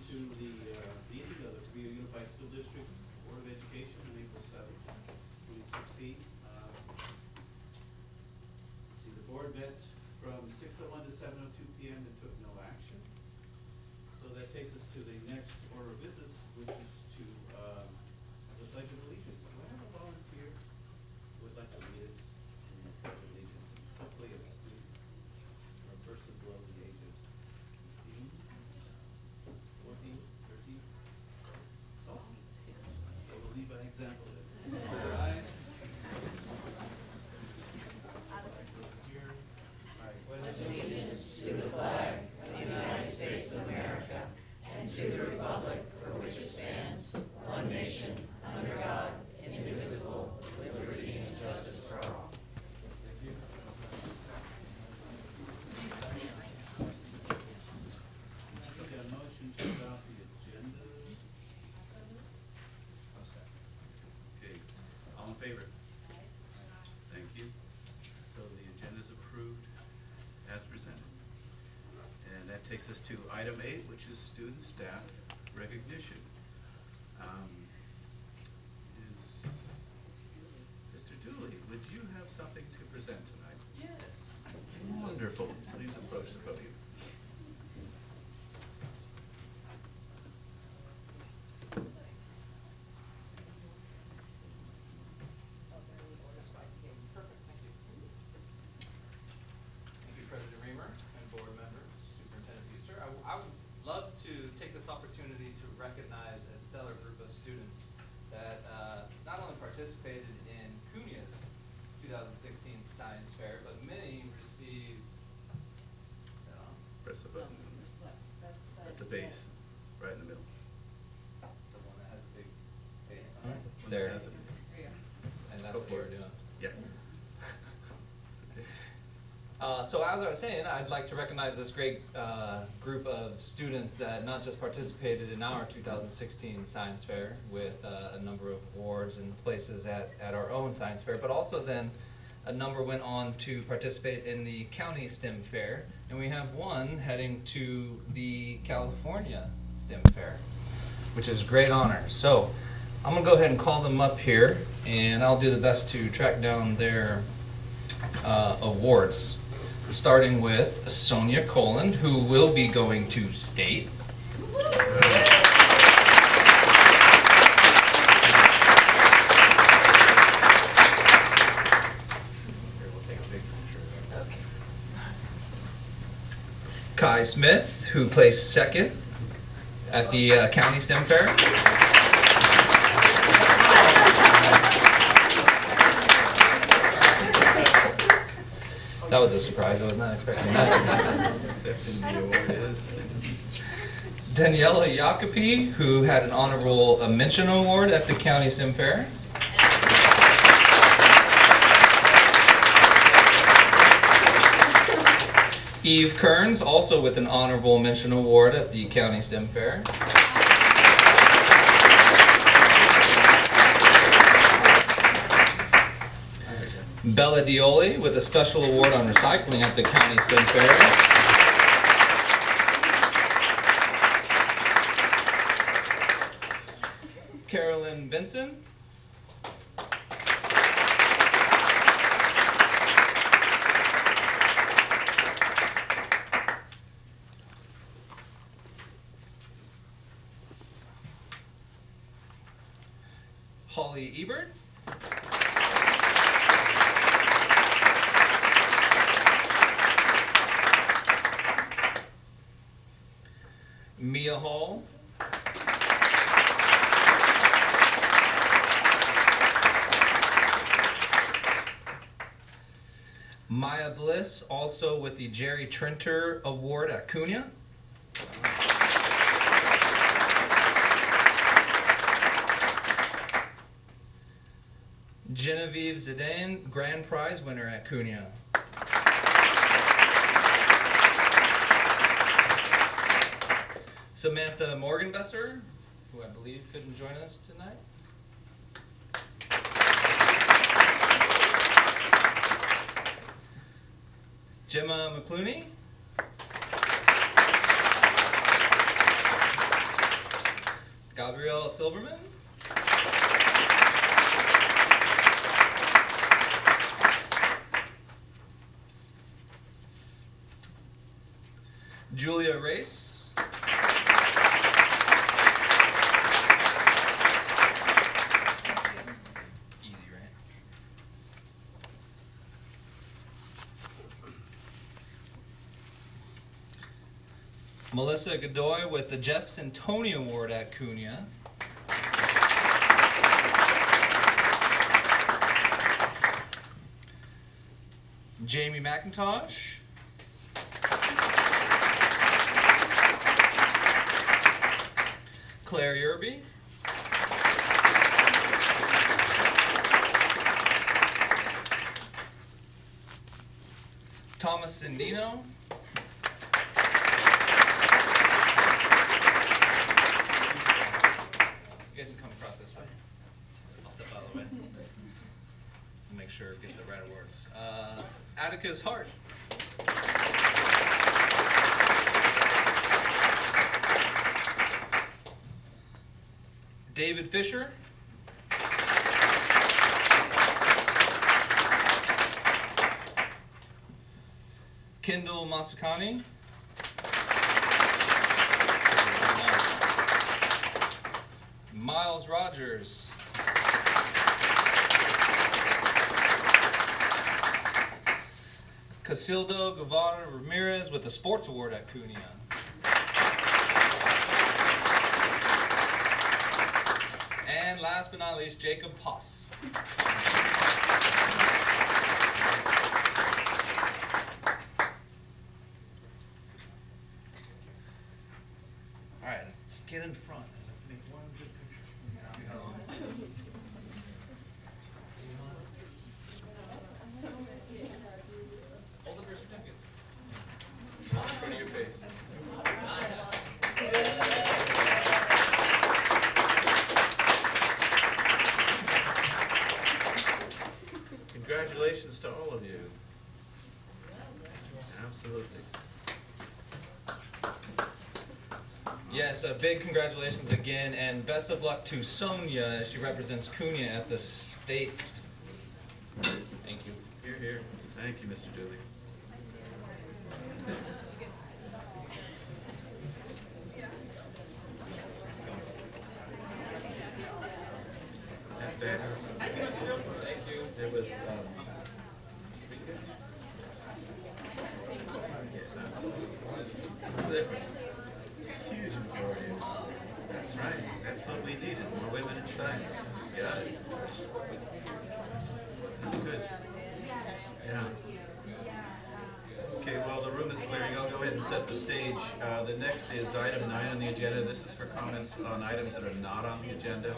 to the meeting of the Cabrillo Unified School District Board of Education on April 7th, 2016. See, the board met from 6:01 to 7:02 p.m. and took no action. So that takes us to the next order of business, which is to the Pledge of Allegiance. Do I have a volunteer who would like to lead us in the Pledge of Allegiance? Hopefully a student or a person below the age of 15, 14, 13. Oh, okay, we'll lead by example then. All rise. Here. All right, pledge allegiance to the flag of the United States of America and to the republic for which it stands, one nation, under God, indivisible, with liberty and justice for all. Thank you. Okay, a motion to adopt the agenda. Okay, all in favor? Thank you. So the agenda is approved as presented. And that takes us to item 8, which is student staff recognition. Mr. Dooley, would you have something to present tonight? Yes. Wonderful. Please approach the podium. Thank you, President Reamer and board members, Superintendent Buser. I would love to take this opportunity to recognize a stellar group of students that not only participated in CUNYA's 2016 Science Fair, but many received, Press the button at the base, right in the middle. the one that has the big face on it. There. Has it? And that's Go what for we're it. doing. Yeah. So as I was saying, I'd like to recognize this great group of students that not just participated in our 2016 Science Fair with a number of awards and places at our own Science Fair, but also then a number went on to participate in the County STEM Fair, and we have one heading to the California STEM Fair, which is a great honor. So I'm going to go ahead and call them up here, and I'll do the best to track down their awards. Starting with Sonia Coland, who will be going to state. Kai Smith, who placed second at the County STEM Fair. That was a surprise. I was not expecting that. Accepting the award is. Daniela Jacopi, who had an honorable mention award at the County STEM Fair. Eve Kearns, also with an honorable mention award at the County STEM Fair. Bella Dioli with a special award on recycling at the County STEM Fair. Carolyn Benson. Holly Ebert. Mia Hall. Maya Bliss, also with the Jerry Trenter Award at CUNY. Genevieve Zidane, Grand Prize winner at CUNY. Samantha Morgenbesser, who I believe couldn't join us tonight. Gemma McClooney. Gabrielle Silverman. Julia Race. Easy, right? Melissa Godoy with the Jefferson Tony Award at Cunha. Jamie McIntosh. Claire Yerby. Thomas Sindino. You guys can come across this way. I'll step out of the way. Make sure get the right awards. Atticus Hart. David Fisher. Kendall Matsukani. Miles Rogers. Casildo Guevara Ramirez with the Sports Award at Cunha. And last but not least, Jacob Poss. All right, get in front and let's make one good picture. Hold up your certificates. Smile in front of your face. Congratulations to all of you. Absolutely. Yes, a big congratulations again, and best of luck to Sonia as she represents Cunha at the state. Thank you. Here, here. Thank you, Mr. Dooley. That is, Thank you. there was, there was a huge majority. That's right. That's what we need, is more women in science. Got it. That's good. Yeah. Okay, well, the room is clearing. I'll go ahead and set the stage. The next is item 9 on the agenda. This is for comments on items that are not on the agenda.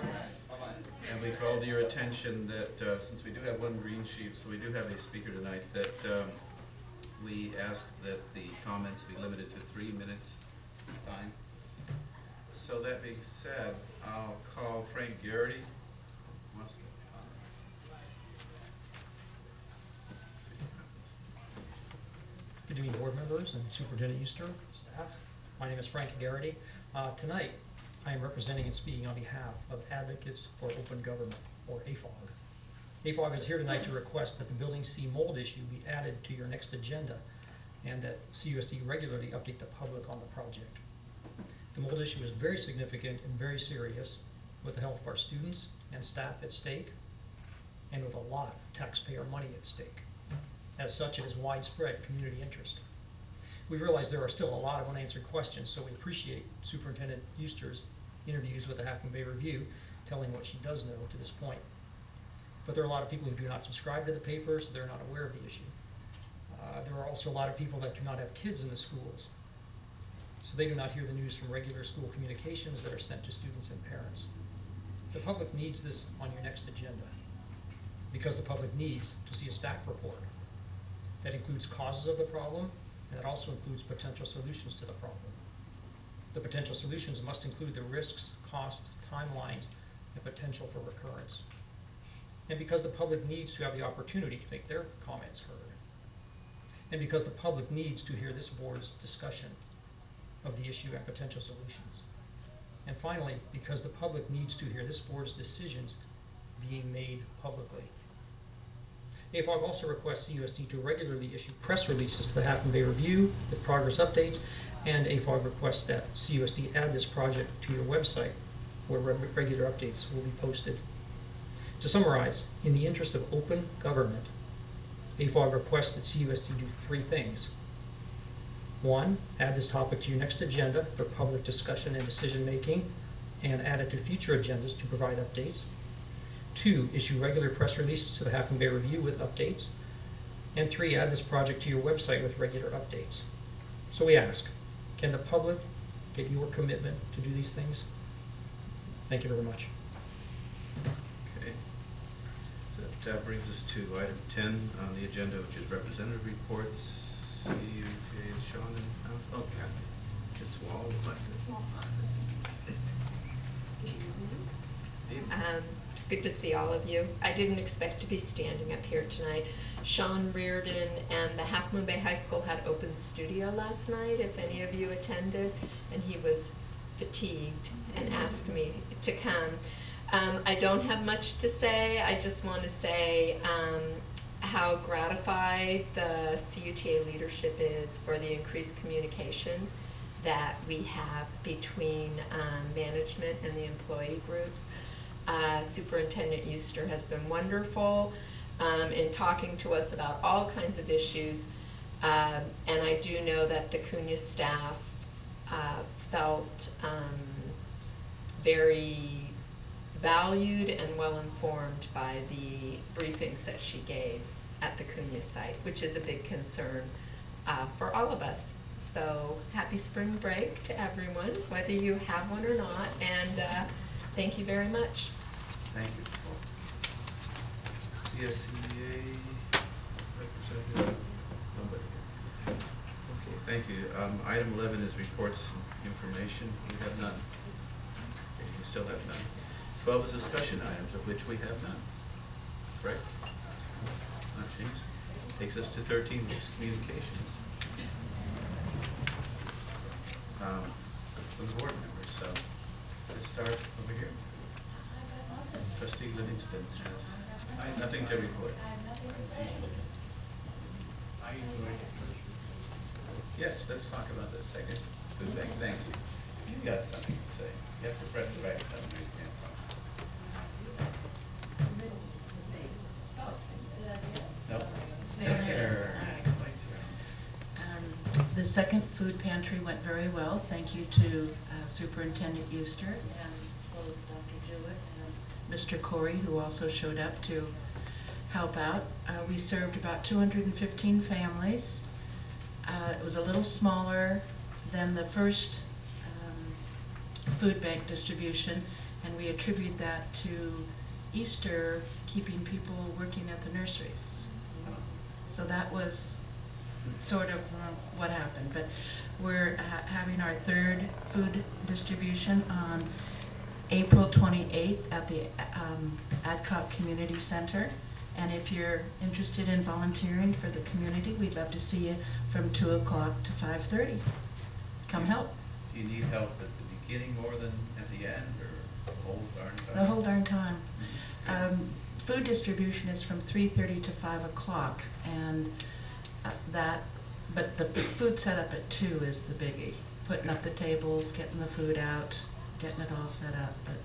And we call to your attention that since we do have one green sheet, so we do have a speaker tonight, that we ask that the comments be limited to 3 minutes time. So that being said, I'll call Frank Garrity. Wants to comment. See what happens. Good evening, board members and Superintendent Euster, staff. My name is Frank Garrity. Tonight, I am representing and speaking on behalf of Advocates for Open Government, or AFOG. AFOG is here tonight to request that the Building C mold issue be added to your next agenda and that CUSD regularly update the public on the project. The mold issue is very significant and very serious, with the health of our students and staff at stake, and with a lot of taxpayer money at stake. As such, it is widespread community interest. We realize there are still a lot of unanswered questions, so we appreciate Superintendent Euster's interviews with the Half Moon Bay Review, telling what she does know to this point. But there are a lot of people who do not subscribe to the paper, so they're not aware of the issue. There are also a lot of people that do not have kids in the schools, so they do not hear the news from regular school communications that are sent to students and parents. The public needs this on your next agenda, because the public needs to see a staff report that includes causes of the problem, and that also includes potential solutions to the problem. The potential solutions must include the risks, costs, timelines, and potential for recurrence. And because the public needs to have the opportunity to make their comments heard. And because the public needs to hear this board's discussion of the issue and potential solutions. And finally, because the public needs to hear this board's decisions being made publicly. AFOG also requests CUSD to regularly issue press releases to the Half Moon Bay Review with progress updates, and AFOG requests that CUSD add this project to your website where regular updates will be posted. To summarize, in the interest of open government, AFOG requests that CUSD do 3 things. 1, add this topic to your next agenda for public discussion and decision making, and add it to future agendas to provide updates. 2, issue regular press releases to the Half Moon Bay Review with updates. And 3, add this project to your website with regular updates. So we ask, can the public get your commitment to do these things? Thank you very much. Okay. So that brings us to item 10 on the agenda, which is representative reports. Sean and, oh, Kathy. Just small, but. Small. Good to see all of you. I didn't expect to be standing up here tonight. Sean Reardon and the Half Moon Bay High School had open studio last night, if any of you attended, and he was fatigued and asked me to come. I don't have much to say. I just want to say how gratified the CUTA leadership is for the increased communication that we have between management and the employee groups. Superintendent Euster has been wonderful in talking to us about all kinds of issues, and I do know that the CUNY staff felt very valued and well informed by the briefings that she gave at the CUNY site, which is a big concern for all of us. So happy spring break to everyone, whether you have one or not, and thank you very much. Thank you. CSEA representative, nobody here. Okay, thank you. Item 11 is reports and information. We have none. Okay, we still have none. 12 is discussion items, of which we have none. Correct? Not changed. Takes us to 13, which is communications. From the board members, so let's start over here. Trustee Livingston has nothing to report. I enjoyed it. Yes, let's talk about this second. Good thing, thank you. You got something to say. You have to press the right button. You can't talk. No? There. The second food pantry went very well. Thank you to Superintendent Euster and both Dr. Jewett and Mr. Corey, who also showed up to help out. We served about 215 families. It was a little smaller than the first food bank distribution, and we attribute that to Easter keeping people working at the nurseries. So that was sort of what happened. But we're having our third food distribution on April 28th at the Adcock Community Center. And if you're interested in volunteering for the community, we'd love to see you from 2 o'clock to 5:30. Come help. Do you need help at the beginning more than at the end, or the whole darn time? The whole darn time. Food distribution is from 3:30 to 5 o'clock, and but the food setup at 2 is the biggie. Putting up the tables, getting the food out, getting it all set up. But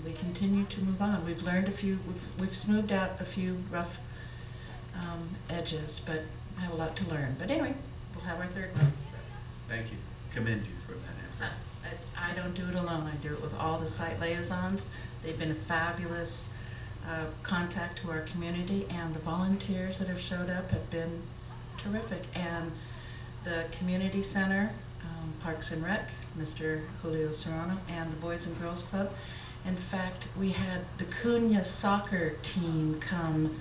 we continue to move on. We've learned we've smoothed out a few rough edges, but I have a lot to learn. But anyway, we'll have our third one. Thank you. Commend you for that effort. I don't do it alone. I do it with all the site liaisons. They've been a fabulous contact to our community, and the volunteers that have showed up have been terrific. And the community center, Parks and Rec, Mr. Julio Serrano, and the Boys and Girls Club. In fact, we had the Cunha soccer team come,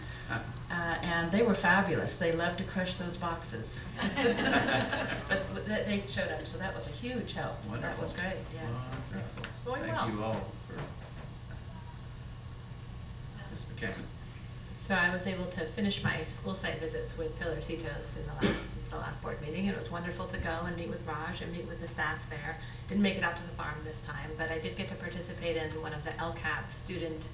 and they were fabulous. They loved to crush those boxes. But they showed up, so that was a huge help. Wonderful. That was great, yeah. Wonderful. It's going Thank well. you all for Ms. McKenna. So I was able to finish my school site visits with Pilarcitos since the last board meeting. It was wonderful to go and meet with Raj and meet with the staff there. Didn't make it out to the farm this time, but I did get to participate in one of the LCAP student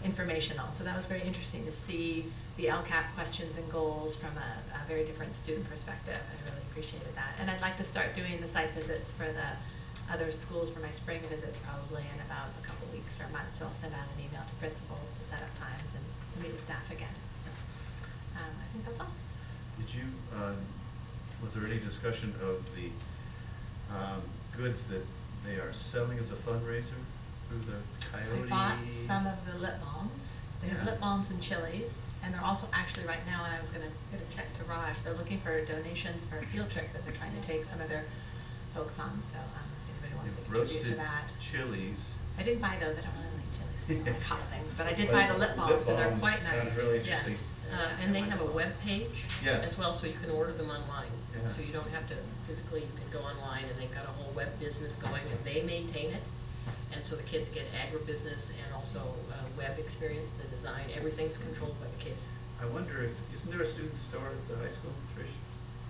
informational. So that was very interesting to see the LCAP questions and goals from a very different student perspective. I really appreciated that. And I'd like to start doing the site visits for the other schools for my spring visits probably in about a couple weeks or a month. So I'll send out an email to principals to set up times and to meet with staff again. So I think that's all. Did you, was there any discussion of the goods that they are selling as a fundraiser through the Coyote? I bought some of the lip balms. They have Yeah. lip balms and chilies. And they're also actually right now, and I was going to get a check to Raj, they're looking for donations for a field trip that they're trying to take some of their folks on. So if anybody wants to contribute to that. Roasted chilies. I didn't buy those. I don't really like chilies. I don't like hot things. But I did But buy the lip balms, and they're balm quite nice. sounds really interesting. Yes. And they have a web page Yes. as well, so you can order them online. Yeah. So you don't have to physically, you can go online, and they've got a whole web business going, and they maintain it. And so the kids get agribusiness and also web experience, the design, everything's controlled by the kids. I wonder if, isn't there a student store at the high school, Trish?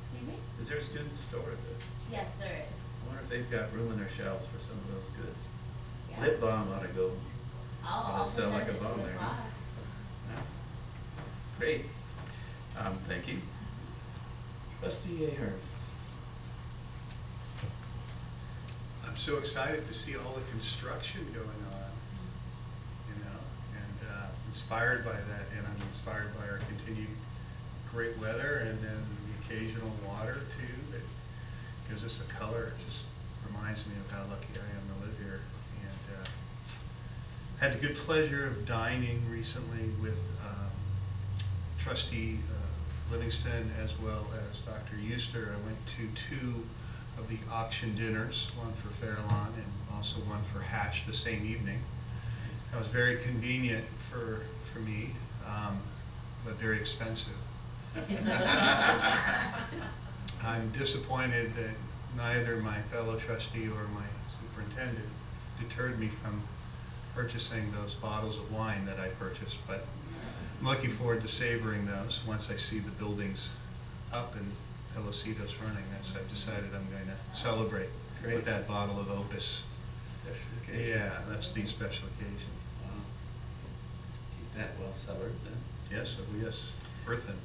Excuse me? Is there a student store at the, Yes, there is. I wonder if they've got room in their shelves for some of those goods. Yeah. Lip balm ought to go. I'll sell like a present it bomb to the there, huh? class. Yeah. Great. Thank you. Trustee Ahern. I'm so excited to see all the construction going on, you know, and inspired by that. And I'm inspired by our continued great weather and then the occasional water too that gives us a color. It just reminds me of how lucky I am to live here. And had the good pleasure of dining recently with Trustee Livingston as well as Dr. Euster. I went to 2 of the auction dinners, one for Fairlawn and also one for Hatch the same evening. That was very convenient for me, but very expensive. I'm disappointed that neither my fellow trustee or my superintendent deterred me from purchasing those bottles of wine that I purchased, but I'm looking forward to savoring those once I see the buildings up and Pelocitos running. I've decided I'm going to celebrate Great. with that bottle of Opus. Special occasion. Yeah, that's the special occasion. Wow. Keep that well cellared then. Yes, oh yes, earthen.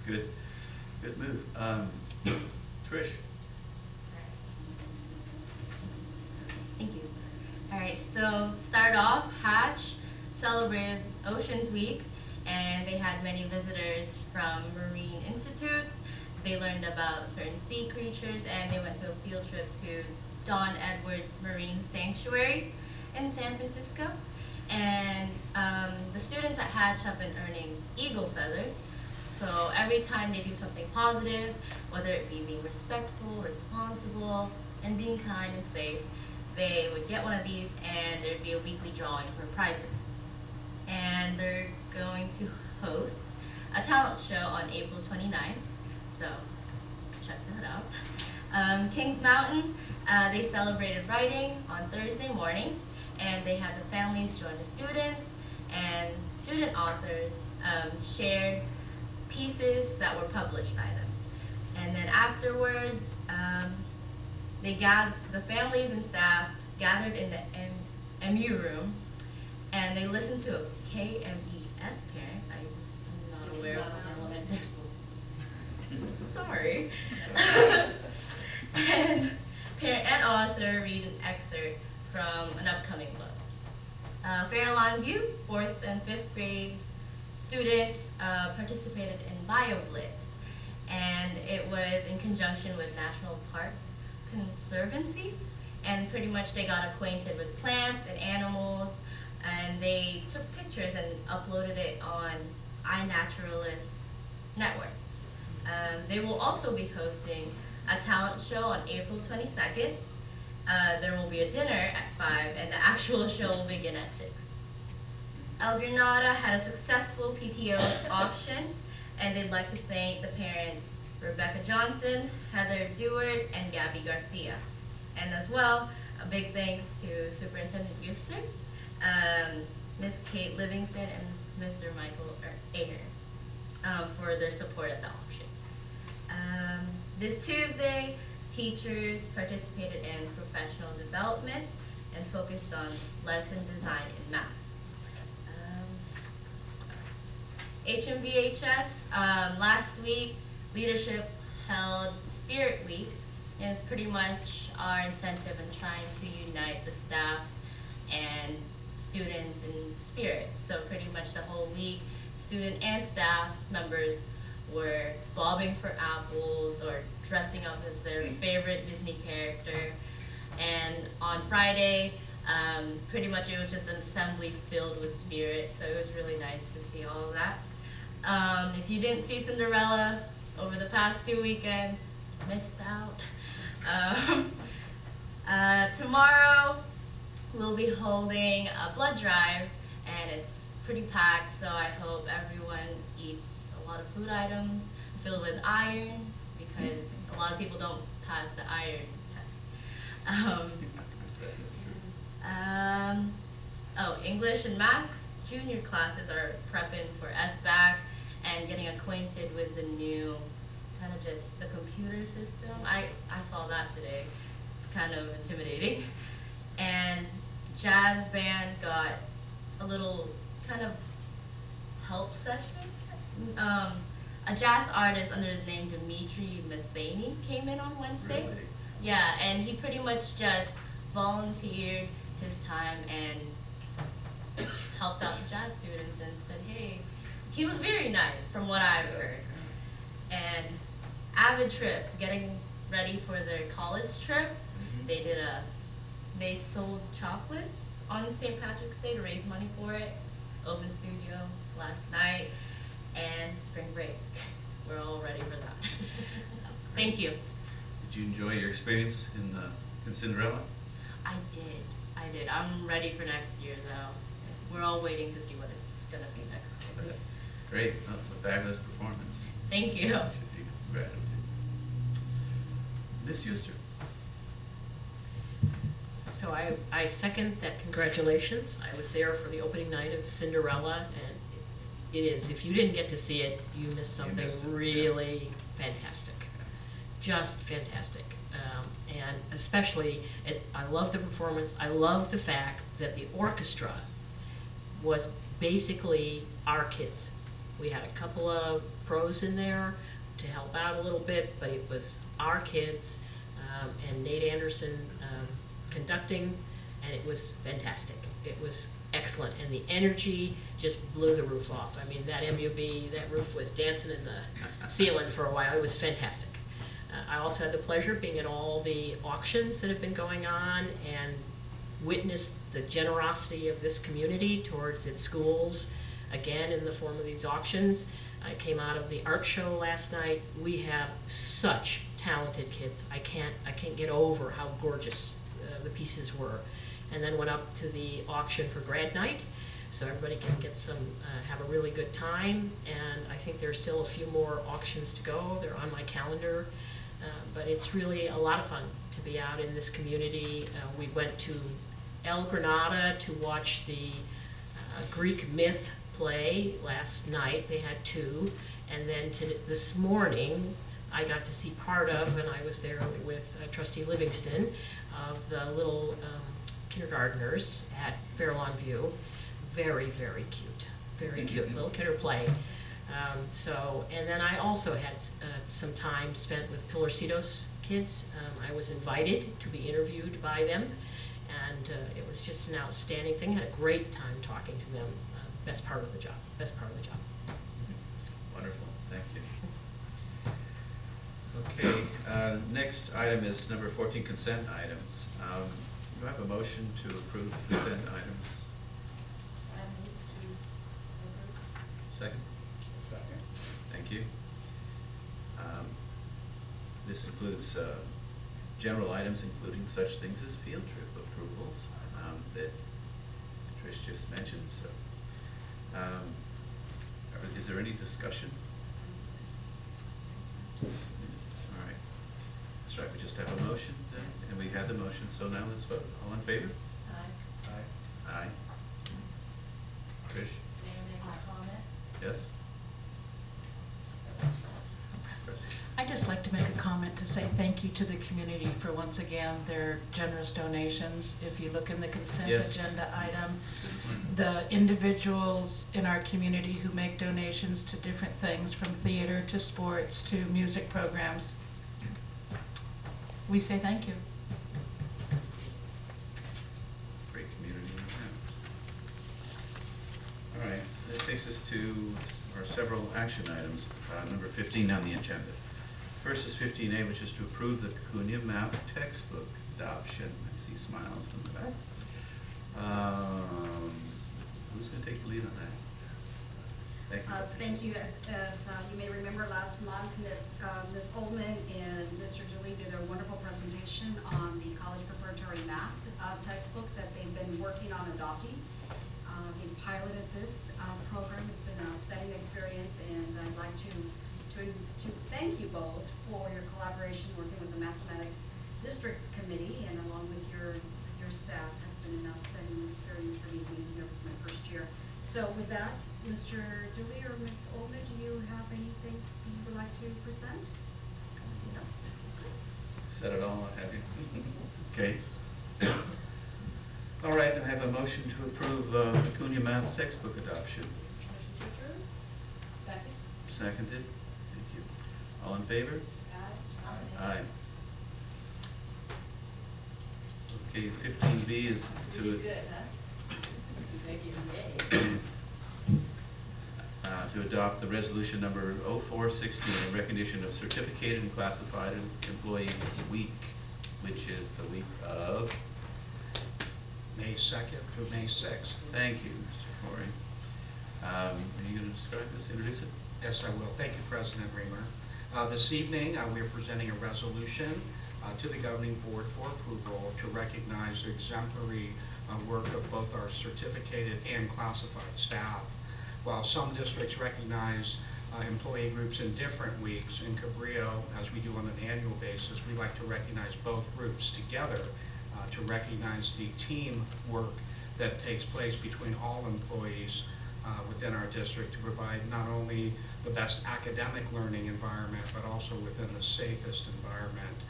Good, good move. Trish. Thank you. All right, so start off, Hatch celebrated Oceans Week, and they had many visitors from marine institutes. They learned about certain sea creatures, and they went to a field trip to Don Edwards Marine Sanctuary in San Francisco. And the students at Hatch have been earning eagle feathers. So every time they do something positive, whether it be being respectful, responsible, and being kind and safe, they would get one of these and there'd be a weekly drawing for prizes. And they're going to host a talent show on April 29th, so check that out. Kings Mountain, they celebrated writing on Thursday morning, and they had the families join the students, and student authors shared pieces that were published by them. And then afterwards, the families and staff gathered in the MU room, and they listened to a KMES parent. I'm not aware of elementary school. Sorry. And parent and author read an excerpt from an upcoming book. Fairlawn View, 4th and 5th grade students participated in BioBlitz, and it was in conjunction with National Park Conservancy, and pretty much they got acquainted with plants and animals, and they took pictures and uploaded it on iNaturalist Network. They will also be hosting a talent show on April 22nd. There will be a dinner at 5, and the actual show will begin at 6. El Granada had a successful PTO auction, and they'd like to thank the parents Rebecca Johnson, Heather Dewart, and Gabby Garcia. And as well, a big thanks to Superintendent Euster, Ms. Kate Livingston, and Mr. Michael Ayer for their support at the auction. This Tuesday, teachers participated in professional development and focused on lesson design in math. HMVHS, last week, leadership held Spirit Week, and it's pretty much our incentive in trying to unite the staff and students in spirit. So pretty much the whole week, student and staff members were bobbing for apples or dressing up as their favorite Disney character. And on Friday, pretty much it was just an assembly filled with spirit, so it was really nice to see all of that. If you didn't see Cinderella over the past 2 weekends, missed out. Tomorrow we'll be holding a blood drive, and it's pretty packed, so I hope everyone eats a lot of food items filled with iron, because a lot of people don't pass the iron test. English and math junior classes are prepping for SBAC and getting acquainted with the new kind of just the computer system. I saw that today. It's kind of intimidating. And jazz band got a little kind of help session. A jazz artist under the name Dimitri Matheny came in on Wednesday. Really? Yeah, and he pretty much just volunteered his time and helped out the jazz students and said, hey, he was very nice from what I've heard. And Avid Trip, getting ready for their college trip, they sold chocolates on St. Patrick's Day to raise money for it. Open studio last night, and spring break. We're all ready for that. Thank you. Did you enjoy your experience in Cinderella? I did. I'm ready for next year, though. We're all waiting to see what it's going to be next year. Great. That was a fabulous performance. Thank you. Should be congratulated. Miss Euster. So I second that congratulations. I was there for the opening night of Cinderella, and it is, if you didn't get to see it, you missed something really fantastic. Just fantastic. And especially, I love the performance. I love the fact that the orchestra was basically our kids. We had a couple of pros in there to help out a little bit, but it was our kids, and Nate Anderson conducting, and it was fantastic. It was excellent, and the energy just blew the roof off. I mean, that MUB, that roof was dancing in the ceiling for a while. It was fantastic. I also had the pleasure of being at all the auctions that have been going on and witnessed the generosity of this community towards its schools, again in the form of these auctions. I came out of the art show last night. We have such talented kids. I can't get over how gorgeous the pieces were. And then went up to the auction for grad night, so everybody can get some, have a really good time. And I think there's still a few more auctions to go. They're on my calendar. But it's really a lot of fun to be out in this community. We went to El Granada to watch the Greek myth play last night. They had two. And then this morning, I got to see part of, and I was there with Trustee Livingston, of the little kindergartners at Fairlawn View. Very, very cute. Very cute little kinder play. And then I also had some time spent with Pilarcitos kids. I was invited to be interviewed by them, and it was just an outstanding thing. Had a great time talking to them. Best part of the job. Best part of the job. Wonderful. Thank you. Okay. Next item is number 14, consent items. Do I have a motion to approve the consent items? Second? Second. Thank you. This includes general items, including such things as field trip approvals that Trish just mentioned. So, is there any discussion? All right. That's right. We just have a motion, then, and we had the motion. So now let's vote. All in favor? Aye. Aye. Trish? Yes? I'd just like to make a comment to say thank you to the community for once again their generous donations. If you look in the consent Yes. agenda item, the individuals in our community who make donations to different things, from theater to sports to music programs, we say thank you. Great community event. All right, that takes us to our several action items, number 15 on the agenda. First is 15A, which is to approve the Cunha Math textbook adoption. I see smiles in the back. Who's going to take the lead on that? Thank you. Thank you. As you may remember, last month, Ms. Oldman and Mr. Dooley did a wonderful presentation on the college preparatory math textbook that they've been working on adopting. They piloted this program. It's been an outstanding experience, and I'd like to thank you both for your collaboration working with the Mathematics District Committee and along with your staff. It's been an outstanding experience for me being here. It was my first year. So with that, Mr. Dooley or Ms. Oldman, do you have anything you would like to present? No. Said it all, have you? Okay. All right, I have a motion to approve the Cunha Math textbook adoption. Motion to approve? Second? Seconded. Thank you. All in favor? Aye. Okay, 15B is to adopt the resolution number 0416 in recognition of certificated and classified employees week, which is the week of May 2nd through May 6th. Thank you, Mr. Corey. Are you going to describe this, introduce it? Yes, I will. Thank you, President Reamer. This evening, we are presenting a resolution to the governing board for approval to recognize the exemplary work of both our certificated and classified staff. While some districts recognize employee groups in different weeks, in Cabrillo, as we do on an annual basis, we like to recognize both groups together to recognize the team work that takes place between all employees within our district to provide not only the best academic learning environment, but also within the safest environment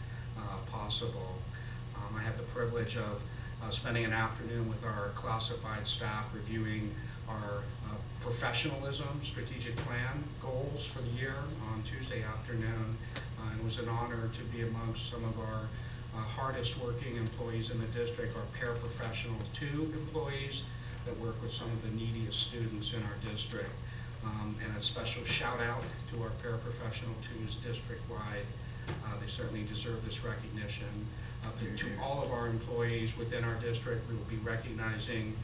possible. I had the privilege of spending an afternoon with our classified staff reviewing our professionalism, strategic plan goals for the year on Tuesday afternoon. It was an honor to be amongst some of our hardest working employees in the district, our paraprofessional 2 employees that work with some of the neediest students in our district. And a special shout out to our paraprofessional 2s district-wide. They certainly deserve this recognition. To all of our employees within our district, we will be recognizing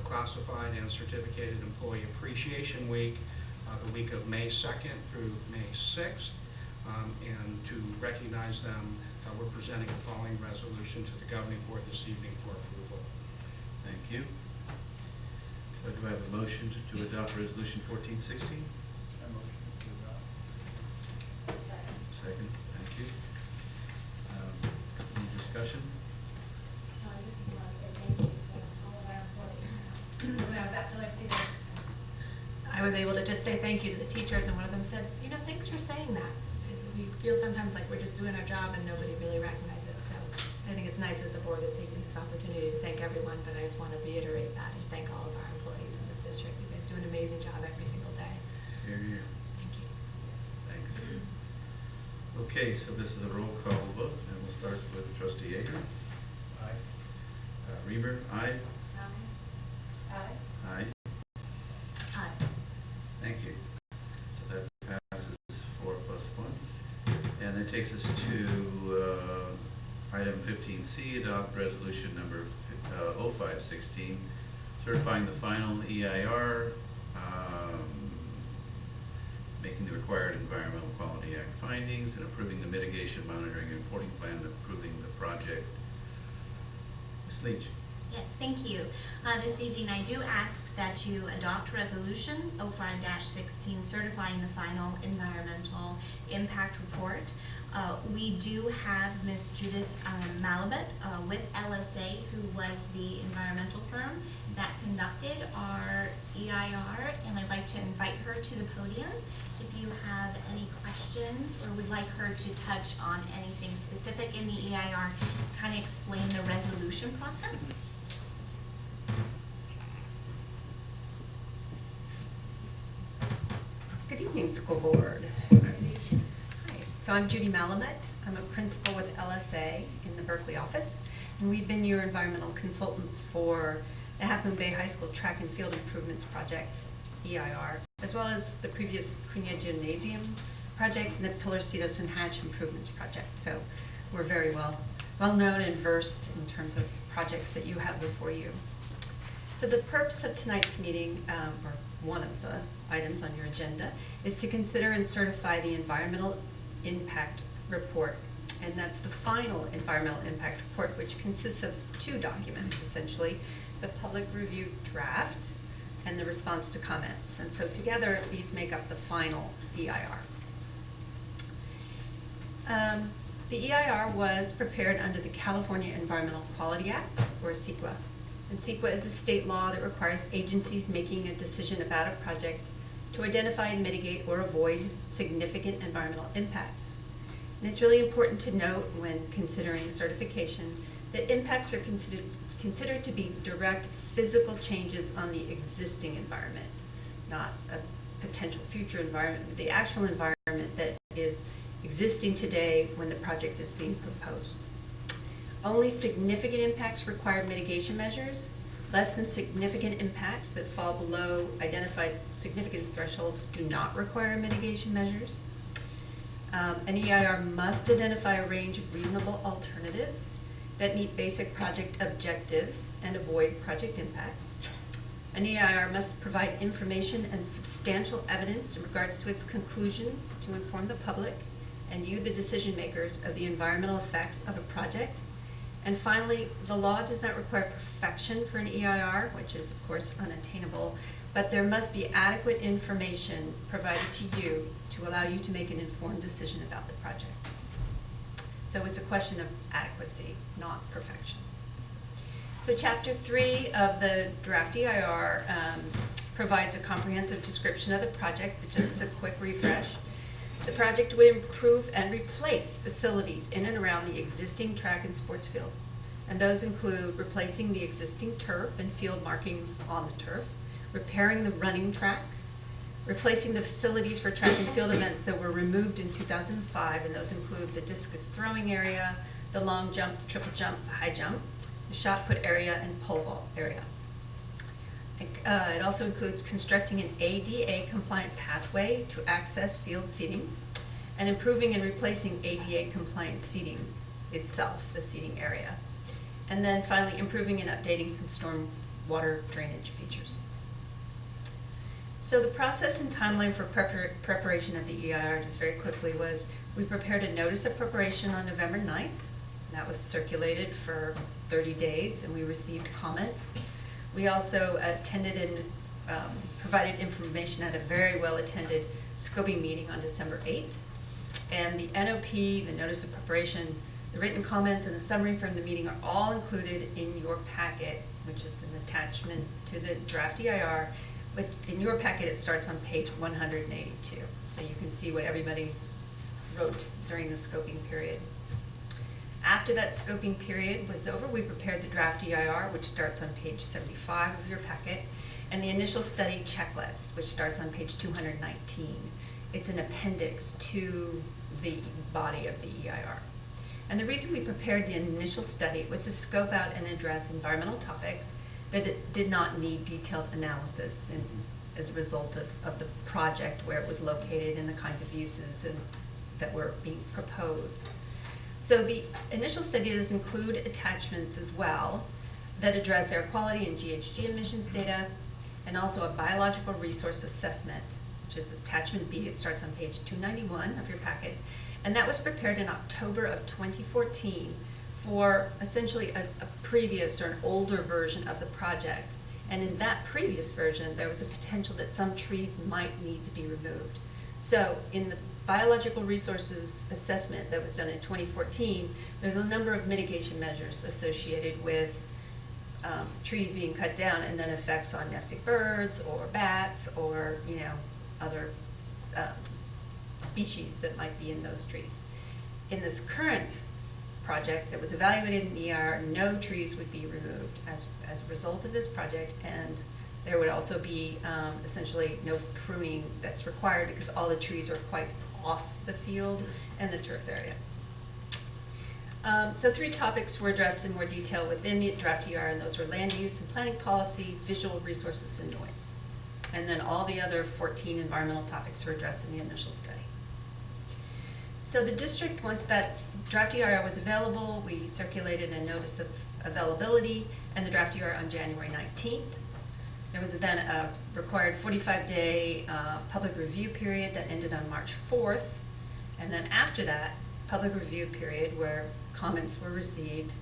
classified and certificated employee appreciation week, the week of May 2nd through May 6th. And to recognize them, we're presenting the following resolution to the governing board this evening for approval. Thank you. Do I have a motion to adopt resolution 1416? Second, thank you. Any discussion? No, I just want to say thank you to all of our employees. When I was at Pillar Cedars, I was able to just say thank you to the teachers, and one of them said, you know, thanks for saying that. We feel sometimes like we're just doing our job and nobody really recognizes it. So I think it's nice that the board is taking this opportunity to thank everyone, but I just want to reiterate that and thank all of our employees in this district. You guys do an amazing job every single day. Here, here. Thank you. Thanks. Okay, so this is a roll call vote, and we'll start with Trustee Yeager. Aye. Reamer, aye. Aye. Aye. Aye. Thank you. So that passes 4 plus 1. And that takes us to item 15C, adopt resolution number 0516, certifying the final EIR, making the required Environmental Quality Act findings, and approving the mitigation monitoring and reporting plan, and approving the project. Ms. Leach. Yes, thank you. This evening I do ask that you adopt resolution 05-16 certifying the final environmental impact report. We do have Ms. Judith Malabet with LSA who was the environmental firm that conducted our EIR, and I'd like to invite her to the podium. If you have any questions or would like her to touch on anything specific in the EIR, kind of explain the resolution process. Good evening, school board. Hi, so I'm Judy Malamet. I'm a principal with LSA in the Berkeley office, and we've been your environmental consultants for the Half Moon Bay High School Track and Field Improvements Project, EIR, as well as the previous Cunha Gymnasium project and the Pillarcitos and Hatch Improvements Project. So we're very well known and versed in terms of projects that you have before you. So the purpose of tonight's meeting, or one of the items on your agenda, is to consider and certify the environmental impact report. And that's the final environmental impact report, which consists of two documents, essentially, the public review draft and the response to comments. And so together, these make up the final EIR. The EIR was prepared under the California Environmental Quality Act, or CEQA. And CEQA is a state law that requires agencies making a decision about a project to identify and mitigate or avoid significant environmental impacts. And it's really important to note when considering certification that impacts are considered to be direct physical changes on the existing environment, not a potential future environment, but the actual environment that is existing today when the project is being proposed. Only significant impacts require mitigation measures. Less than significant impacts that fall below identified significance thresholds do not require mitigation measures. An EIR must identify a range of reasonable alternatives that meet basic project objectives and avoid project impacts. An EIR must provide information and substantial evidence in regards to its conclusions to inform the public and you, the decision makers, of the environmental effects of a project. And finally, the law does not require perfection for an EIR, which is of course unattainable, but there must be adequate information provided to you to allow you to make an informed decision about the project. So it's a question of adequacy, not perfection. So Chapter 3 of the draft EIR provides a comprehensive description of the project, but just as a quick refresh. The project would improve and replace facilities in and around the existing track and sports field. And those include replacing the existing turf and field markings on the turf, repairing the running track, replacing the facilities for track and field events that were removed in 2005, and those include the discus throwing area, the long jump, the triple jump, the high jump, the shot put area, and pole vault area. It also includes constructing an ADA compliant pathway to access field seating and improving and replacing ADA compliant seating itself, the seating area. And then finally, improving and updating some storm water drainage features. So the process and timeline for preparation of the EIR, just very quickly, was we prepared a notice of preparation on November 9th. And that was circulated for 30 days, and we received comments. We also attended and provided information at a very well-attended scoping meeting on December 8th. And the NOP, the Notice of Preparation, the written comments, and a summary from the meeting are all included in your packet, which is an attachment to the draft EIR. But in your packet, it starts on page 182. So you can see what everybody wrote during the scoping period. After that scoping period was over, we prepared the draft EIR, which starts on page 75 of your packet, and the initial study checklist, which starts on page 219. It's an appendix to the body of the EIR. And the reason we prepared the initial study was to scope out and address environmental topics that did not need detailed analysis as a result of the project, where it was located and the kinds of uses that were being proposed. So the initial study does include attachments as well that address air quality and GHG emissions data, and also a biological resource assessment, which is attachment B. It starts on page 291 of your packet. And that was prepared in October of 2014 for essentially a previous or an older version of the project. And in that previous version, there was a potential that some trees might need to be removed. So in the biological resources assessment that was done in 2014, there's a number of mitigation measures associated with trees being cut down and then effects on nesting birds or bats or, other species that might be in those trees. In this current project that was evaluated in EIR, no trees would be removed as a result of this project, and there would also be essentially no pruning that's required because all the trees are quite off the field and the turf area. So 3 topics were addressed in more detail within the draft EIR, and those were land use and planning policy, visual resources, and noise. And then all the other 14 environmental topics were addressed in the initial study. So the district, once that draft EIR was available, we circulated a notice of availability and the draft EIR on January 19th. There was then a required 45-day public review period that ended on March 4th. And then after that public review period where comments were received,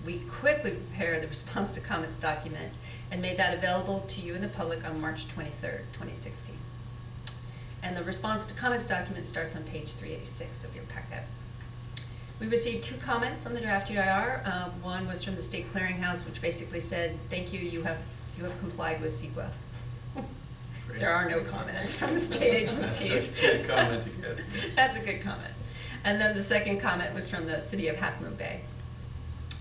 we quickly prepared the response to comments document and made that available to you and the public on March 23rd, 2016. And the response to comments document starts on page 386 of your packet. We received 2 comments on the draft EIR. One was from the State Clearinghouse, which basically said, thank you, you have complied with CEQA. There are no comments from the state agencies. That's a good comment to get. That's a good comment. And then the second comment was from the city of Half Moon Bay.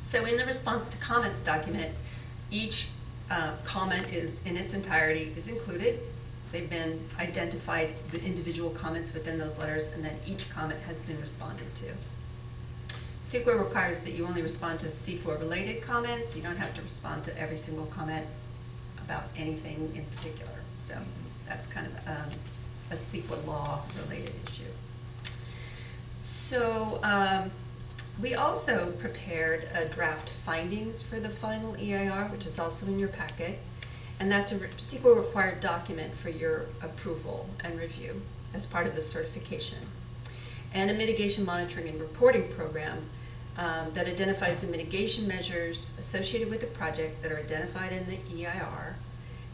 So in the response to comments document, each comment is in its entirety is included. They've been identified, the individual comments within those letters, and then each comment has been responded to. CEQA requires that you only respond to CEQA-related comments. You don't have to respond to every single comment about anything in particular. So that's kind of a CEQA law-related issue. So we also prepared a draft findings for the final EIR, which is also in your packet. And that's a CEQA-required document for your approval and review as part of the certification. And a mitigation monitoring and reporting program that identifies the mitigation measures associated with the project that are identified in the EIR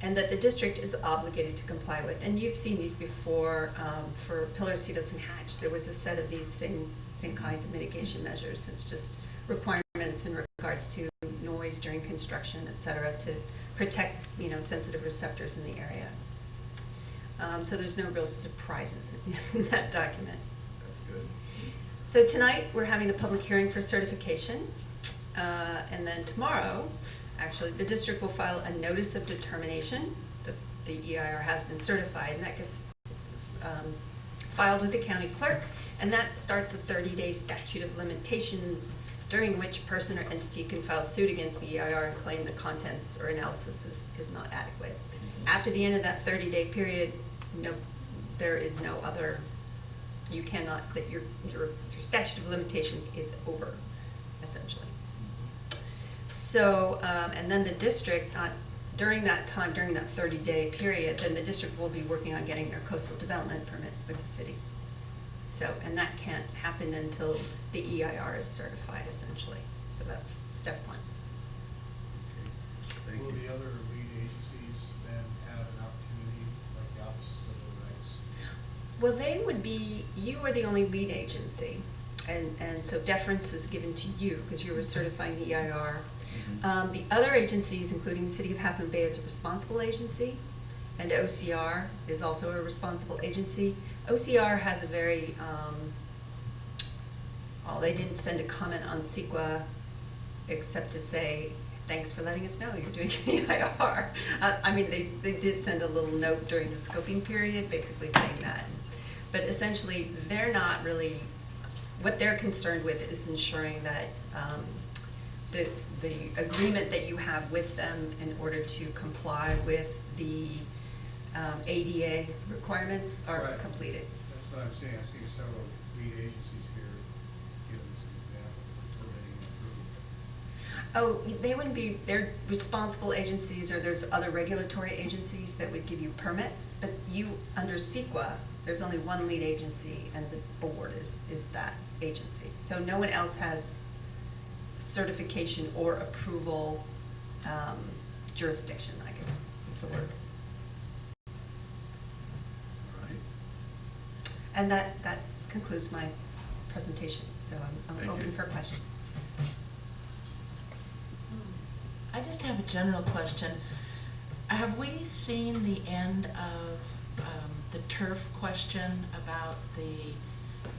and that the district is obligated to comply with. And you've seen these before for Pillar, Cetos, and Hatch. There was a set of these same kinds of mitigation measures. It's just requirements in regards to noise during construction, et cetera, to protect sensitive receptors in the area. So there's no real surprises in that document. That's good. So tonight we're having the public hearing for certification, and then tomorrow, actually, the district will file a notice of determination that the EIR has been certified, and that gets filed with the county clerk, and that starts a 30-day statute of limitations during which a person or entity can file suit against the EIR and claim the contents or analysis is not adequate. After the end of that 30-day period, there is no other, you cannot, that your statute of limitations is over, essentially. So, and then the district, during that time, during that 30-day period, then the district will be working on getting their coastal development permit with the city. So, and that can't happen until the EIR is certified, essentially. So that's step 1. Okay. Thank Will you. the other lead agencies then have an opportunity, like the Office of Civil Rights? Well, they would be, you are the only lead agency, and so deference is given to you because you were certifying the EIR. The other agencies, including the City of Half Moon Bay, is a responsible agency, and OCR is also a responsible agency. OCR has a very, they didn't send a comment on CEQA except to say, thanks for letting us know you're doing the EIR. I mean, they did send a little note during the scoping period basically saying that. But essentially, they're not really, what they're concerned with is ensuring that the agreement that you have with them in order to comply with the ADA requirements are Right. completed. That's what I'm saying. I see several lead agencies here giving us an example of permitting and approving. Oh, they wouldn't be, they're responsible agencies, or there's other regulatory agencies that would give you permits, but you, under CEQA, there's only one lead agency, and the board is that agency. So no one else has certification or approval jurisdiction, I guess is the word. All right. And that concludes my presentation, so I'm Thank open you. for questions. I just have a general question. Have we seen the end of the turf question about the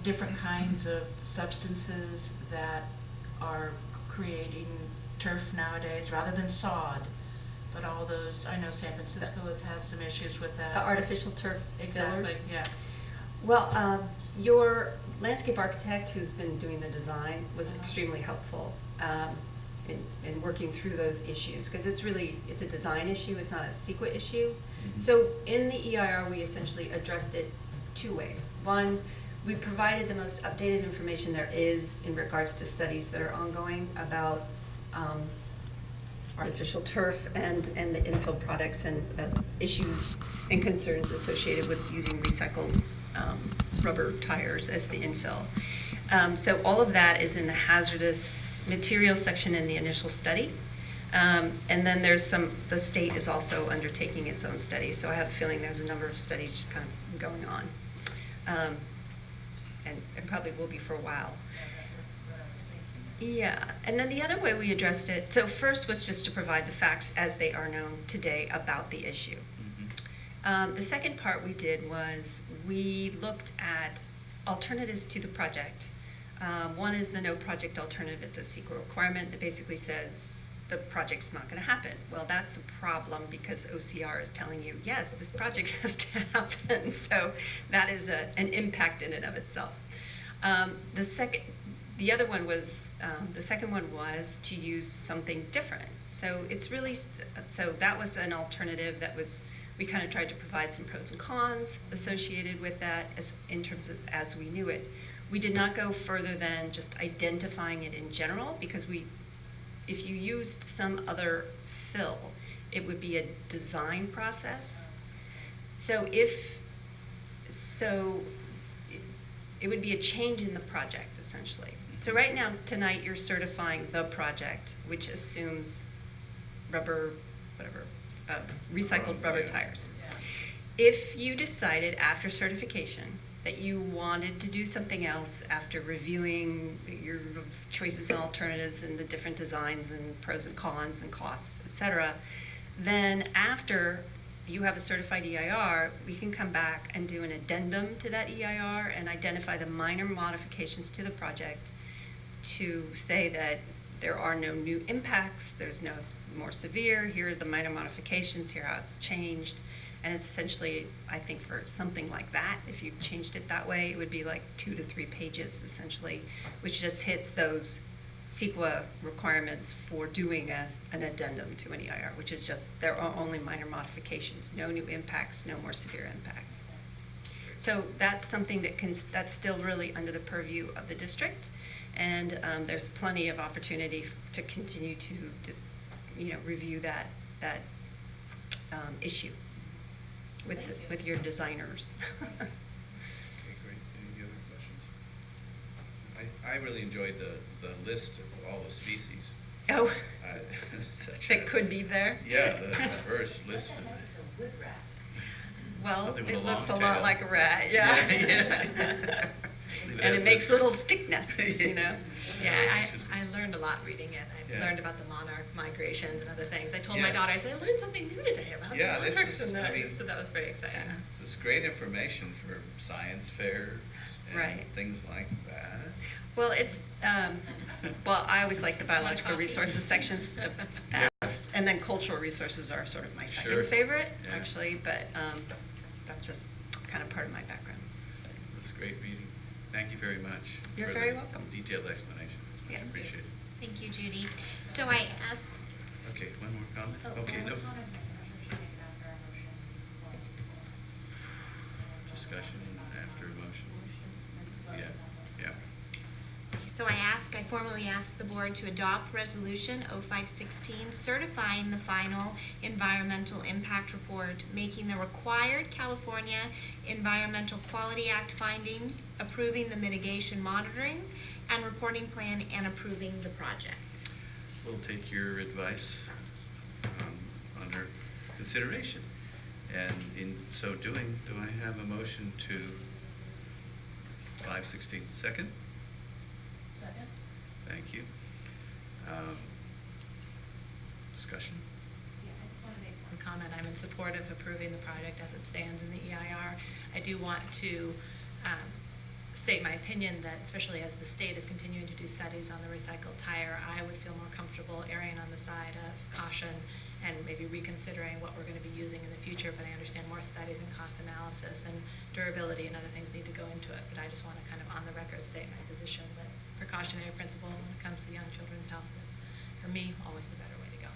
different kinds of substances that are creating turf nowadays, rather than sod? But all those, I know San Francisco has had some issues with that. The artificial turf Exactly, fillers? yeah. Well, your landscape architect who's been doing the design was extremely helpful in working through those issues, because it's a design issue, it's not a CEQA issue. So in the EIR, we essentially addressed it two ways. One, we provided the most updated information there is in regards to studies that are ongoing about artificial turf and the infill products and issues and concerns associated with using recycled rubber tires as the infill. So all of that is in the hazardous materials section in the initial study. And then there's the state is also undertaking its own study, so I have a feeling there's a number of studies just kind of going on. And probably will be for a while. Yeah, and then the other way we addressed it, so first was just to provide the facts as they are known today about the issue. The second part we did was we looked at alternatives to the project. One is the no project alternative. It's a CEQA requirement that basically says the project's not going to happen. Well, that's a problem because OCR is telling you, yes, this project has to happen. So that is an impact in and of itself. The second one was to use something different. So it's really, so that was an alternative that was, we kind of tried to provide some pros and cons associated with that in terms of as we knew it. We did not go further than just identifying it in general, because if you used some other fill, it would be a design process. So it would be a change in the project, essentially. So right now, tonight, you're certifying the project, which assumes recycled rubber tires. If you decided after certification that you wanted to do something else after reviewing your choices and alternatives and the different designs and pros and cons and costs, etc., then after you have a certified EIR, we can come back and do an addendum to that EIR and identify the minor modifications to the project to say that there are no new impacts, there's no more severe, here are the minor modifications, here how it's changed. And it's essentially, I think for something like that, if you changed it that way, it would be like 2 to 3 pages essentially, which just hits those CEQA requirements for doing an addendum to an EIR, which is just, there are only minor modifications, no new impacts, no more severe impacts. So that's something that's still really under the purview of the district, and there's plenty of opportunity to continue to just, review that issue with your designers. Okay, great. Any other questions? I really enjoyed the list of all the species. Oh, Such that could be there? Yeah, the diverse list. That's a wood rat. Well, Something with it a looks a long lot tail. like a rat, yeah. Yeah. And it makes little stick nests, Yeah, Interesting. I learned a lot reading it. I Yeah. learned about the monarch migrations and other things. I told my Yes. daughter, I said, I learned something new today about Yeah, the this monarchs. is- And I mean- so that was very exciting. This is great information for science fairs and Right. things like that. Well, it's, well, I always like the biological resources sections the best, and then cultural resources are sort of my second Sure. favorite, Yeah. actually, but that's just kind of part of my background. It was great reading. Thank you very much. You're for very the welcome. Detailed explanation. Much Yeah. appreciated. Thank you, Judy. So I asked, Okay, one more comment? Oh, Okay, one no. more comment. Discussion after motion. Yeah. So I formally asked the board to adopt resolution 0516 certifying the final environmental impact report, making the required California Environmental Quality Act findings, approving the mitigation monitoring and reporting plan, and approving the project. We'll take your advice under consideration. And in so doing, do I have a motion to 516? Second? Second? Thank you. discussion? Yeah, I just want to make one comment. I'm in support of approving the project as it stands in the EIR. I do want to state my opinion that, especially as the state is continuing to do studies on the recycled tire, I would feel more comfortable erring on the side of caution and maybe reconsidering what we're going to be using in the future, but I understand more studies and cost analysis and durability and other things need to go into it, but I just want to kind of on the record state my position that precautionary principle when it comes to young children's health is, for me, always the better way to go.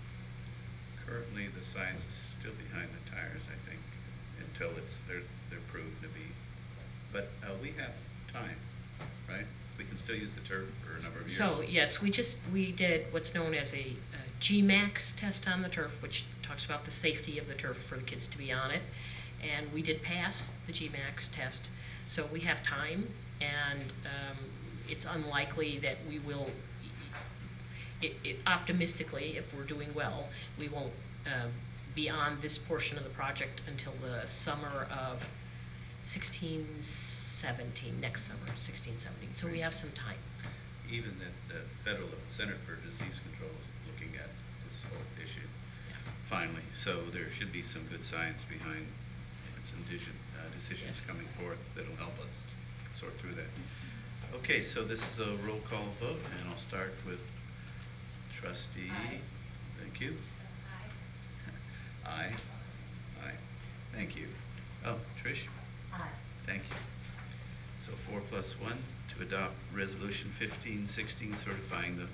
Currently, the science is still behind the tires, I think, until they're proved to be. But we have time, right? We can still use the turf for a number of years. So, yes, we did what's known as a GMAX test on the turf, which talks about the safety of the turf for the kids to be on it. And we did pass the GMAX test, so we have time, and it's unlikely that we will, optimistically, if we're doing well, we won't be on this portion of the project until the summer of 16-17, next summer, 16-17. So we have some time. Even the Federal Center for Disease Control is looking at this whole issue. Yeah. Finally, so there should be some good science behind some decisions Yes. coming forth that'll help us sort through that. Okay, so this is a roll call vote, and I'll start with Trustee. Aye. Thank you. Aye. Aye. Thank you. Oh, Trish? Aye. Thank you. So 4+1 to adopt Resolution 1516 certifying the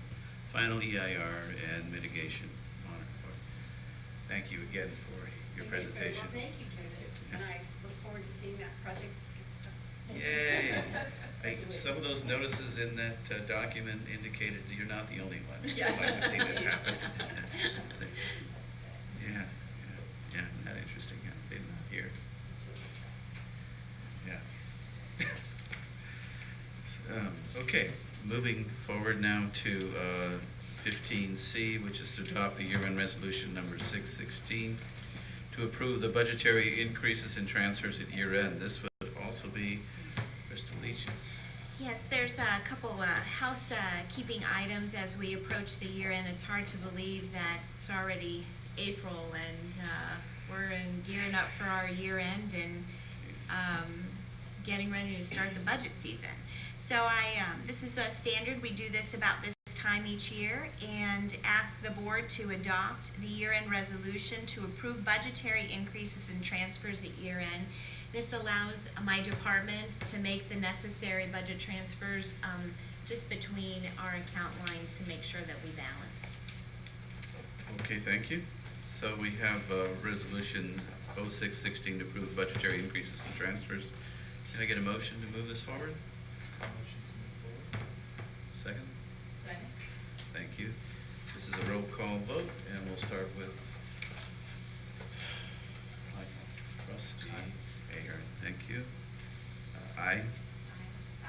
final EIR and mitigation monitor report. Thank you again for your presentation. Thank you, Judith. And Yes. I look forward to seeing that project get started. Yay! Some of those notices in that document indicated that you're not the only one. Yes. I'd like to see this happen. Yeah, isn't that interesting? Yeah, they're not here. Yeah. Okay, moving forward now to 15C, which is to adopt the year-end resolution number 616 to approve the budgetary increases and transfers at year-end. This would also be Crystal Leach's. Yes, there's a couple housekeeping items as we approach the year end. It's hard to believe that it's already April and we're gearing up for our year end and getting ready to start the budget season. So this is a standard. We do this about this time each year and ask the board to adopt the year-end resolution to approve budgetary increases and transfers at year-end. This allows my department to make the necessary budget transfers just between our account lines to make sure that we balance. Okay, thank you. So we have Resolution 0616 to approve budgetary increases and transfers. Can I get a motion to move this forward? Motion to move forward. Second? Second. Thank you. This is a roll call vote, and we'll start with Trustee Ahern. Thank you. Aye.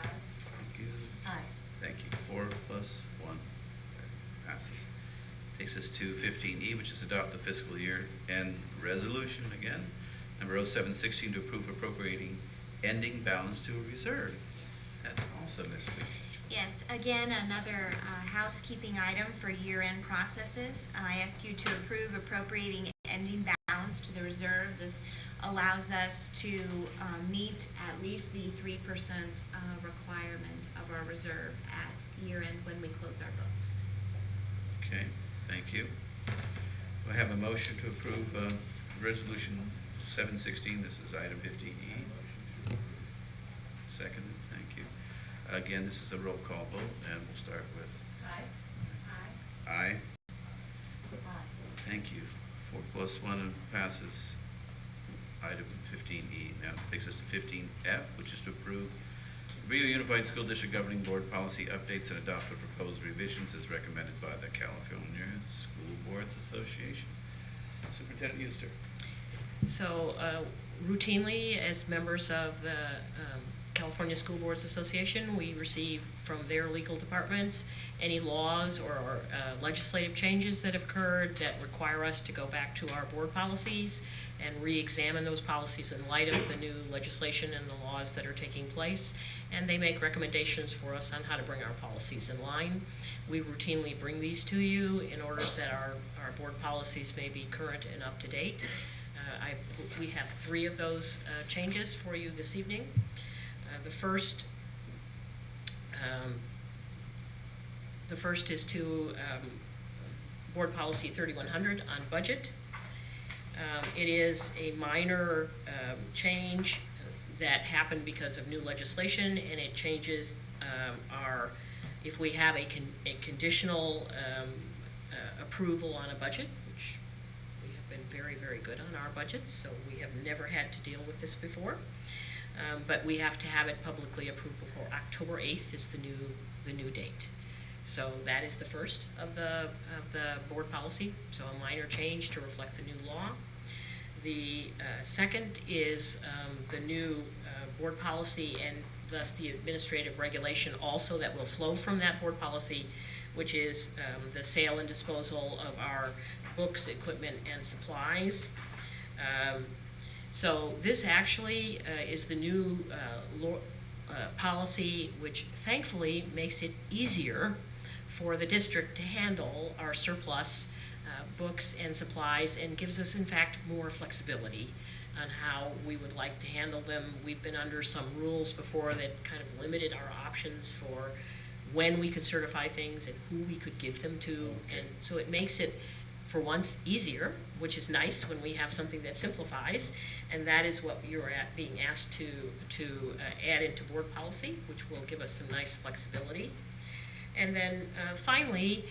Thank you. Aye. Thank you. 4+1 passes. Takes us to 15E, which is adopt the fiscal year end resolution again. Number 0716 to approve appropriating ending balance to a reserve. Yes. That's also this week. Yes, again, another housekeeping item for year-end processes. I ask you to approve appropriating ending balance to the reserve. This allows us to meet at least the 3% requirement of our reserve at year-end when we close our books. Okay, thank you. Do I have a motion to approve Resolution 716? This is item 15E. Second, thank you. Again, this is a roll call vote, and we'll start with Aye. aye. Aye. Thank you. 4+1 passes item 15E. Now it takes us to 15F, which is to approve Cabrillo Unified School District Governing Board policy updates and adopt the proposed revisions as recommended by the California School Boards Association. Superintendent Euster. So routinely, as members of the California School Boards Association. We receive from their legal departments any laws or legislative changes that have occurred that require us to go back to our board policies and re-examine those policies in light of the new legislation and the laws that are taking place. And they make recommendations for us on how to bring our policies in line. We routinely bring these to you in order that our board policies may be current and up to date. We have 3 of those changes for you this evening. The first is to Board Policy 3100 on budget. It is a minor change that happened because of new legislation, and it changes if we have a conditional approval on a budget, which we have been very, very good on our budgets, so we have never had to deal with this before. But we have to have it publicly approved before October 8th is the new date. So that is the first of the board policy, so a minor change to reflect the new law. The second is the new board policy and thus the administrative regulation also that will flow from that board policy, which is the sale and disposal of our books, equipment, and supplies. So this actually is the new policy, which thankfully makes it easier for the district to handle our surplus books and supplies, and gives us in fact more flexibility on how we would like to handle them. We've been under some rules before that kind of limited our options for when we could certify things and who we could give them to, and so it makes it for once easier, which is nice when we have something that simplifies, and that is what you're being asked to add into board policy, which will give us some nice flexibility. And then finally,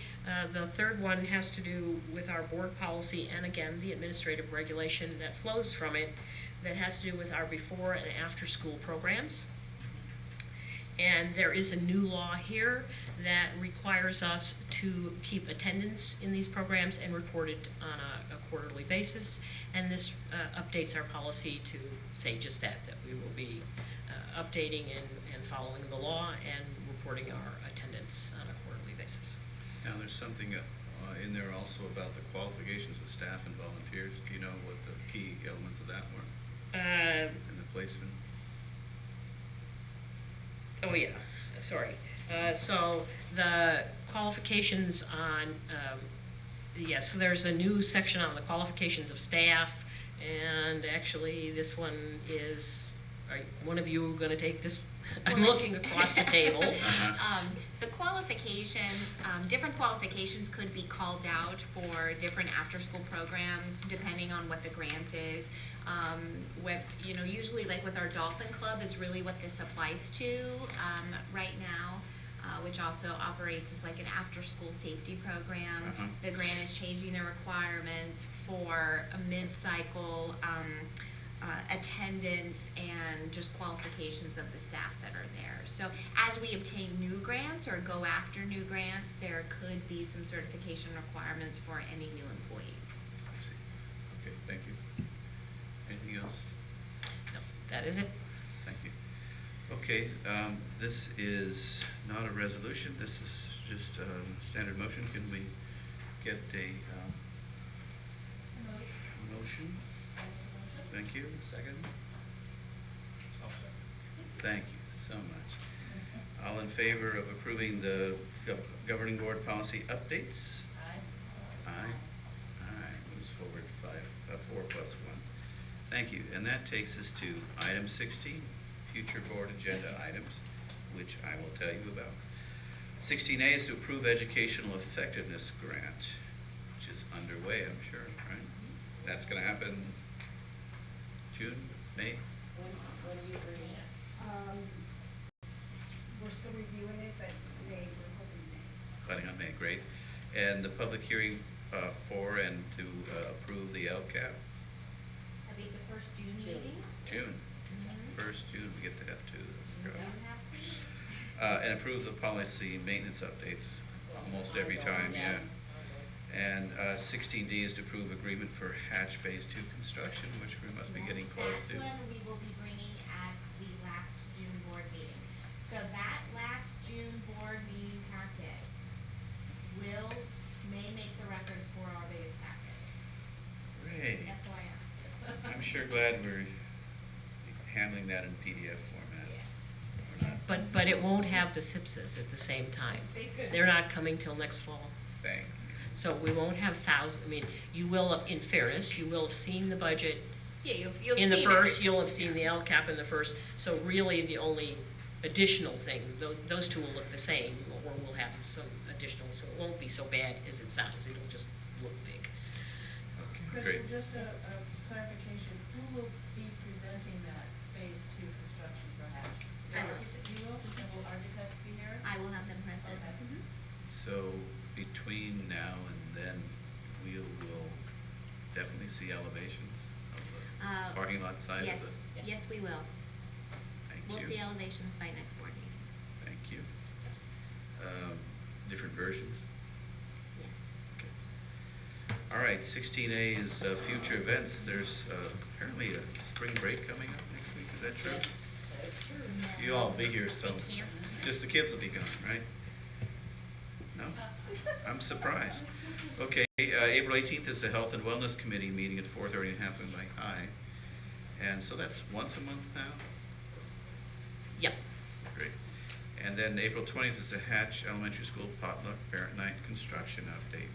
the third one has to do with our board policy and again the administrative regulation that flows from it, that has to do with our before and after school programs. And there is a new law here that requires us to keep attendance in these programs and report it on a quarterly basis. And this updates our policy to say just that we will be updating and following the law and reporting our attendance on a quarterly basis. Now, there's something in there also about the qualifications of staff and volunteers. Do you know what the key elements of that were? And the placement? Oh yeah, sorry. So the qualifications on, yes, so there's a new section on the qualifications of staff, and actually this one is, are one of you going to take this? I'm looking across the table. The qualifications, different qualifications could be called out for different after-school programs depending on what the grant is. Usually like with our Dolphin Club is really what this applies to right now, which also operates as like an after-school safety program. The grant is changing the requirements for a mid-cycle attendance and just qualifications of the staff that are there. So as we obtain new grants or go after new grants, there could be some certification requirements for any new employees. I see. Okay, thank you. Anything else? No, that is it. Thank you. Okay, this is not a resolution. This is just a standard motion. Can we get a motion? Thank you. Second? Thank you so much. All in favor of approving the governing board policy updates? Aye. Aye. All right, moves forward 4 plus 1. Thank you. And that takes us to item 16, future board agenda items, which I will tell you about. 16A is to approve educational effectiveness grant, which is underway, I'm sure, right? That's going to happen June, May? What are you reading? We're still reviewing it, but May, we're hoping May. Planning on May, great. And the public hearing for and to approve the LCAP? I think the first June meeting. June. First June, we get to have 2. I forgot. Have to. And approve the policy maintenance updates almost every time, yeah. And 16D is to approve agreement for Hatch Phase 2 construction, which we must be getting close to. That's when we will be bringing at the last June board So that last June board meeting packet may make the records for our biggest packet. Great. FYI. I'm sure glad we're handling that in PDF format. Or not. But it won't have the SIPSs at the same time. They're not coming till next fall. Thank you. So we won't have thousands, I mean, you will, in fairness, you will have seen the budget Yeah, you'll in the see first, it. you'll have seen the LCAP in the first. So really, the only additional thing, those two will look the same, or we'll have some additional, so it won't be so bad as it sounds, it'll just look big. Crystal, just a clarification, who will be presenting that phase 2 construction for Hatch? I will. You will? And will architects be here? I will have them present. Okay. Mhm. So between now and then, we will definitely see elevations of the parking lot side of the. Yes, yes, we will. Thank We'll you. see elevations by next board meeting. Thank you. Different versions? Yes. Okay. All right, 16A is future events. There's apparently a spring break coming up next week. Is that true? Yes, that's true. You all be here, so They can't. just the kids will be gone, right? No? I'm surprised. Okay, April 18th is the Health and Wellness Committee meeting at 4:30 in Halfway High. And so that's once a month now? Yep. Great. And then April 20th is the Hatch Elementary School Potluck Parent Night Construction Update.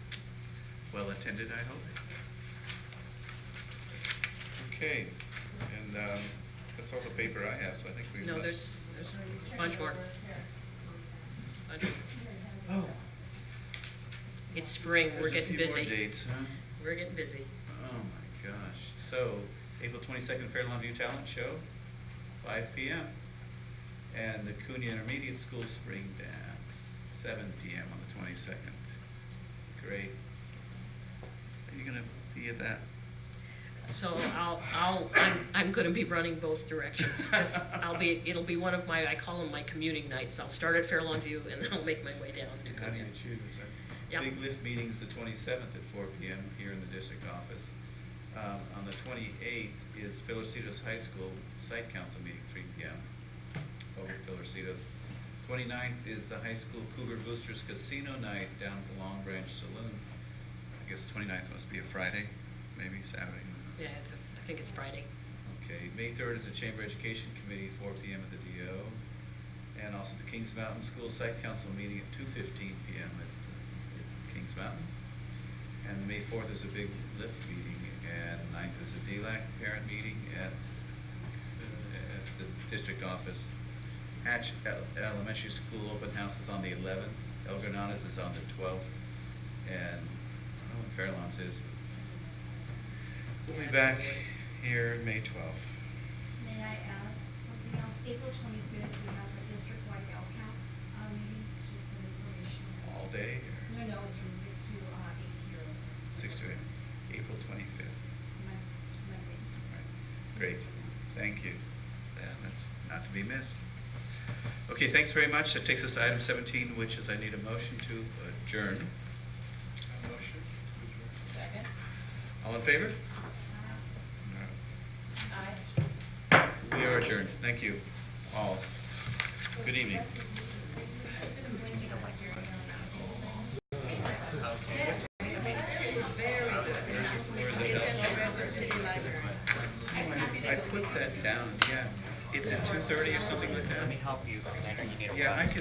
Well attended, I hope. Okay, and that's all the paper I have, so I think we No, must. there's a bunch more. Bunch more. Oh. It's spring, we're There's a getting few busy. more dates, huh? We're getting busy. Oh my gosh. So, April 22nd, Fairlawn View Talent Show, 5 p.m. And the Cunha Intermediate School Spring Dance, 7 p.m. on the 22nd. Great. Are you gonna be at that? So I'm gonna be running both directions, 'cause it'll be one of my, I call them my commuting nights. I'll start at Fairlawn View and then I'll make my way down to How do Cunha. you choose? Yep. Big Lift meeting's the 27th at 4 p.m. here in the district office. On the 28th is Pillarcitos High School Site Council meeting, 3 p.m. over at Pillarcitos. 29th is the high school Cougar Boosters Casino night down at the Long Branch Saloon. I guess 29th must be a Friday, maybe Saturday. Yeah, I think it's Friday. Okay, May 3rd is the Chamber Education Committee, 4 p.m. at the DO. And also the Kings Mountain School Site Council meeting at 2:15 p.m. at Kings Mountain. And May 4th is a Big Lift meeting, and 9th is a DLAC parent meeting at the district office. Hatch Elementary School open house is on the 11th. El Granadas is on the 12th. And I don't know what Fairlawns is. We'll be back here May 12th. May I add something else? April 25th, we have a district-wide LCAP meeting, just an information. All day, or No, it's from 6 to 8 here. 6 to 8, April 25th. Monday. Right. Great, thank you. Yeah, that's not to be missed. Okay, thanks very much. That takes us to item 17, which is I need a motion to adjourn. Motion to adjourn. Second? All in favor? Aye. We are adjourned. Thank you all. Good evening. I put that down, yeah. It's at 2:30 or something like that? Let me help you, because I know you need a Yeah, I could